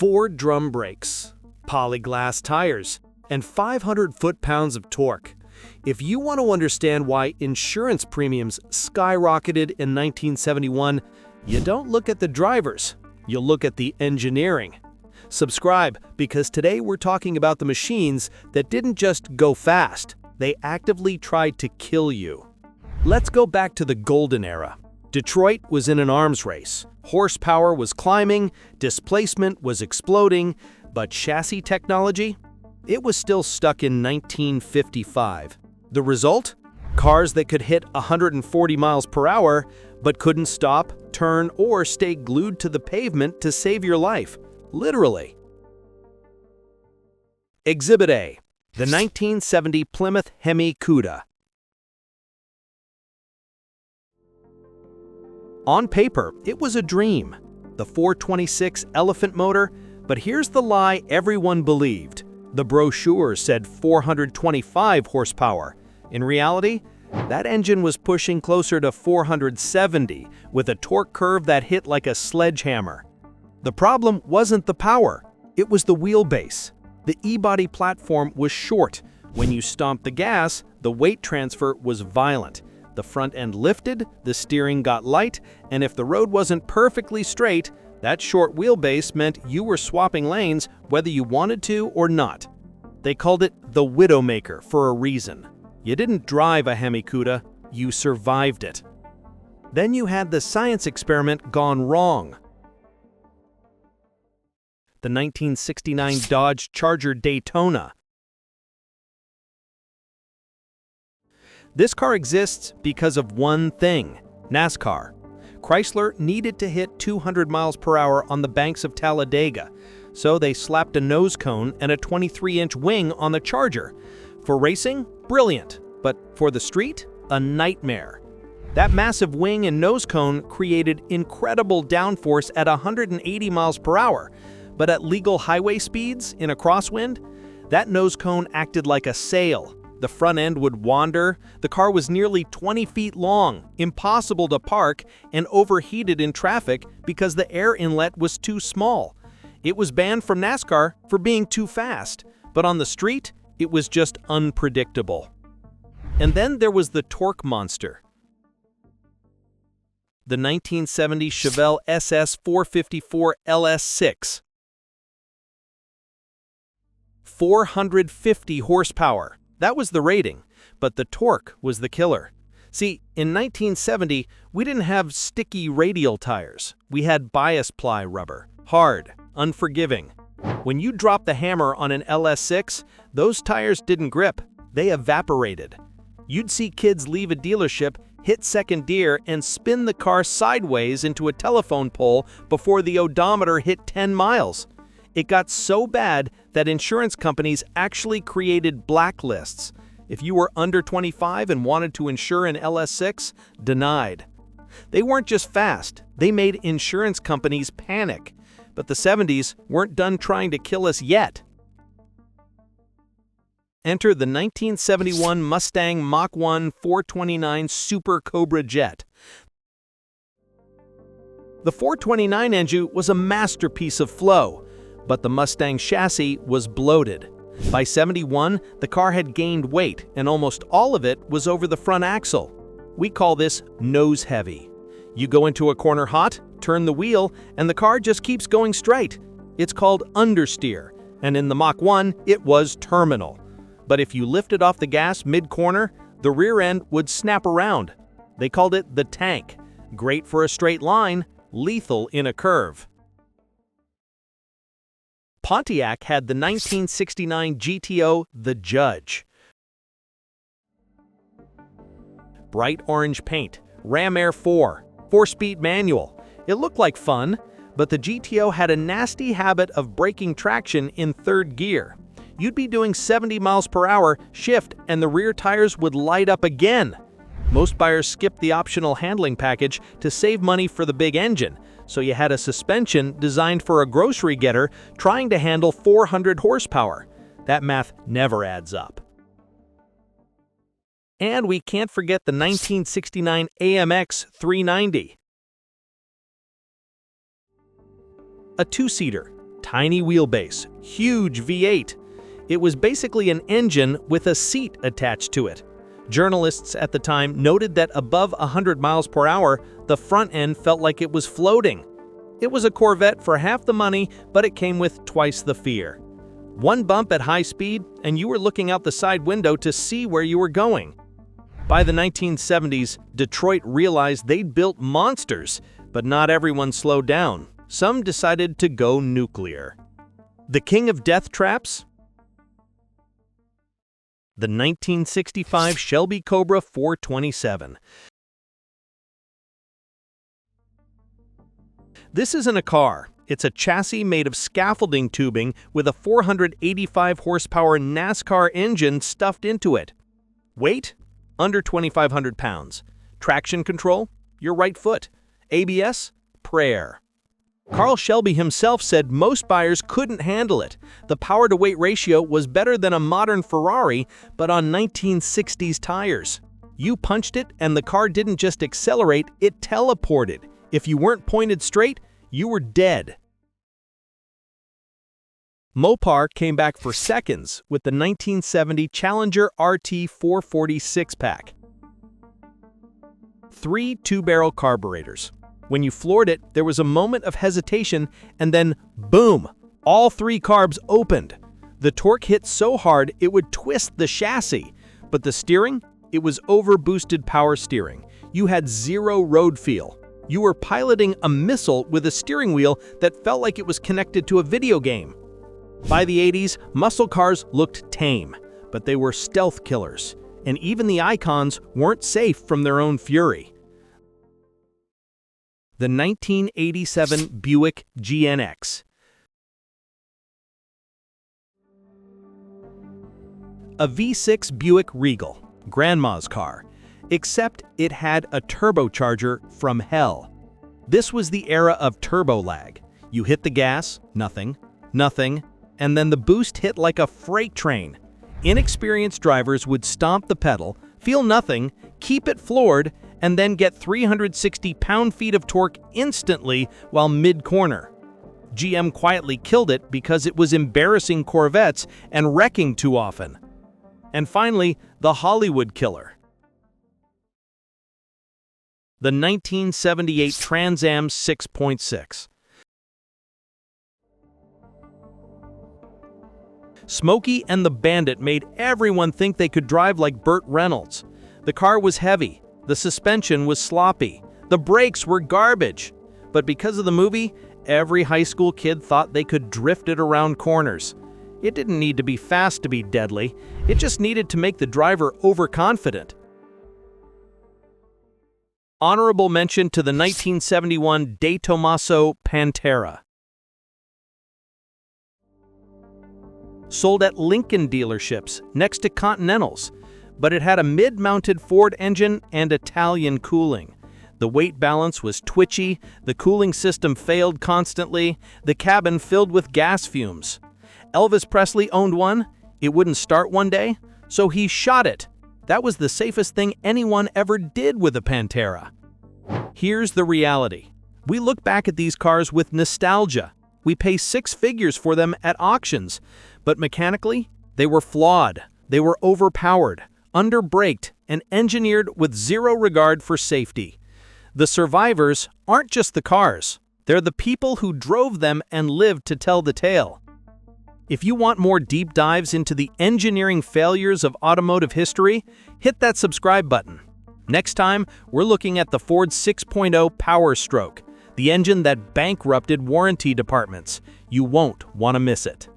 4 drum brakes, polyglass tires, and 500 foot-pounds of torque. If you want to understand why insurance premiums skyrocketed in 1971, you don't look at the drivers, you look at the engineering. Subscribe, because today we're talking about the machines that didn't just go fast, they actively tried to kill you. Let's go back to the golden era. Detroit was in an arms race. Horsepower was climbing, displacement was exploding, but chassis technology? It was still stuck in 1955. The result? Cars that could hit 140 miles per hour, but couldn't stop, turn, or stay glued to the pavement to save your life. Literally. Exhibit A, the 1970 Plymouth Hemi Cuda. On paper, it was a dream. The 426 elephant motor, but here's the lie everyone believed. The brochure said 425 horsepower. In reality, that engine was pushing closer to 470 with a torque curve that hit like a sledgehammer. The problem wasn't the power, it was the wheelbase. The E-body platform was short. When you stomped the gas, the weight transfer was violent. The front end lifted, the steering got light, and if the road wasn't perfectly straight, that short wheelbase meant you were swapping lanes whether you wanted to or not. They called it the Widowmaker for a reason. You didn't drive a Hemi Cuda, you survived it. Then you had the science experiment gone wrong. The 1969 Dodge Charger Daytona. This car exists because of one thing: NASCAR. Chrysler needed to hit 200 miles per hour on the banks of Talladega, so they slapped a nose cone and a 23-inch wing on the Charger. For racing, brilliant, but for the street, a nightmare. That massive wing and nose cone created incredible downforce at 180 miles per hour, but at legal highway speeds in a crosswind, that nose cone acted like a sail. The front end would wander, the car was nearly 20 feet long, impossible to park, and overheated in traffic because the air inlet was too small. It was banned from NASCAR for being too fast, but on the street, it was just unpredictable. And then there was the torque monster. The 1970 Chevelle SS454 LS6. 450 horsepower. That was the rating, but the torque was the killer. See, in 1970, we didn't have sticky radial tires. We had bias ply rubber, hard, unforgiving. When you dropped the hammer on an LS6, those tires didn't grip, they evaporated. You'd see kids leave a dealership, hit second gear, and spin the car sideways into a telephone pole before the odometer hit 10 miles. It got so bad that insurance companies actually created blacklists. If you were under 25 and wanted to insure an LS6, denied. They weren't just fast, they made insurance companies panic. But the 70s weren't done trying to kill us yet. Enter the 1971 Mustang Mach 1 429 Super Cobra jet. The 429 engine was a masterpiece of flow, but the Mustang chassis was bloated. By 71, the car had gained weight, and almost all of it was over the front axle. We call this nose heavy. You go into a corner hot, turn the wheel, and the car just keeps going straight. It's called understeer, and in the Mach 1, it was terminal. But if you lifted off the gas mid-corner, the rear end would snap around. They called it the tank. Great for a straight line, lethal in a curve. Pontiac had the 1969 GTO Judge. Bright orange paint, Ram Air 4, 4-speed manual. It looked like fun, but the GTO had a nasty habit of breaking traction in third gear. You'd be doing 70 miles per hour, shift, and the rear tires would light up again. Most buyers skipped the optional handling package to save money for the big engine, so you had a suspension designed for a grocery getter trying to handle 400 horsepower. That math never adds up. And we can't forget the 1969 AMX 390. A two-seater, Tiny wheelbase, huge V8. It was basically an engine with a seat attached to it. Journalists at the time noted that above 100 miles per hour, the front end felt like it was floating. It was a Corvette for half the money, but it came with twice the fear. One bump at high speed, and you were looking out the side window to see where you were going. By the 1970s, Detroit realized they'd built monsters, but not everyone slowed down. Some decided to go nuclear. The king of death traps? The 1965 Shelby Cobra 427. This isn't a car. It's a chassis made of scaffolding tubing with a 485 horsepower NASCAR engine stuffed into it. Weight? Under 2,500 pounds. Traction control? Your right foot. ABS? Prayer. Carl Shelby himself said most buyers couldn't handle it. The power-to-weight ratio was better than a modern Ferrari, but on 1960s tires. You punched it and the car didn't just accelerate, it teleported. If you weren't pointed straight, you were dead. Mopar came back for seconds with the 1970 Challenger RT 440 6-pack. 3 two-barrel carburetors. When you floored it, there was a moment of hesitation, and then, boom, all 3 carbs opened. The torque hit so hard it would twist the chassis, but the steering? It was over-boosted power steering. You had zero road feel. You were piloting a missile with a steering wheel that felt like it was connected to a video game. By the 80s, muscle cars looked tame, but they were stealth killers, and even the icons weren't safe from their own fury. The 1987 Buick GNX. A V6 Buick Regal, Grandma's car, except it had a turbocharger from hell. This was the era of turbo lag. You hit the gas, nothing, and then the boost hit like a freight train. Inexperienced drivers would stomp the pedal, feel nothing, keep it floored, and then get 360 pound-feet of torque instantly while mid-corner. GM quietly killed it because it was embarrassing Corvettes and wrecking too often. And finally, the Hollywood killer. The 1978 Trans Am 6.6. Smokey and the Bandit made everyone think they could drive like Burt Reynolds. The car was heavy. The suspension was sloppy. The brakes were garbage. But because of the movie, every high school kid thought they could drift it around corners. It didn't need to be fast to be deadly. It just needed to make the driver overconfident. Honorable mention to the 1971 Daytona Pantera. Sold at Lincoln dealerships next to Continentals, but it had a mid-mounted Ford engine and Italian cooling. The weight balance was twitchy, the cooling system failed constantly, the cabin filled with gas fumes. Elvis Presley owned one. It wouldn't start one day, so he shot it. That was the safest thing anyone ever did with a Pantera. Here's the reality. We look back at these cars with nostalgia. We pay 6 figures for them at auctions, but mechanically, they were flawed. They were overpowered, under-braked, and engineered with zero regard for safety. The survivors aren't just the cars. They're the people who drove them and lived to tell the tale. If you want more deep dives into the engineering failures of automotive history, hit that subscribe button. Next time, we're looking at the Ford 6.0 Power Stroke, the engine that bankrupted warranty departments. You won't want to miss it.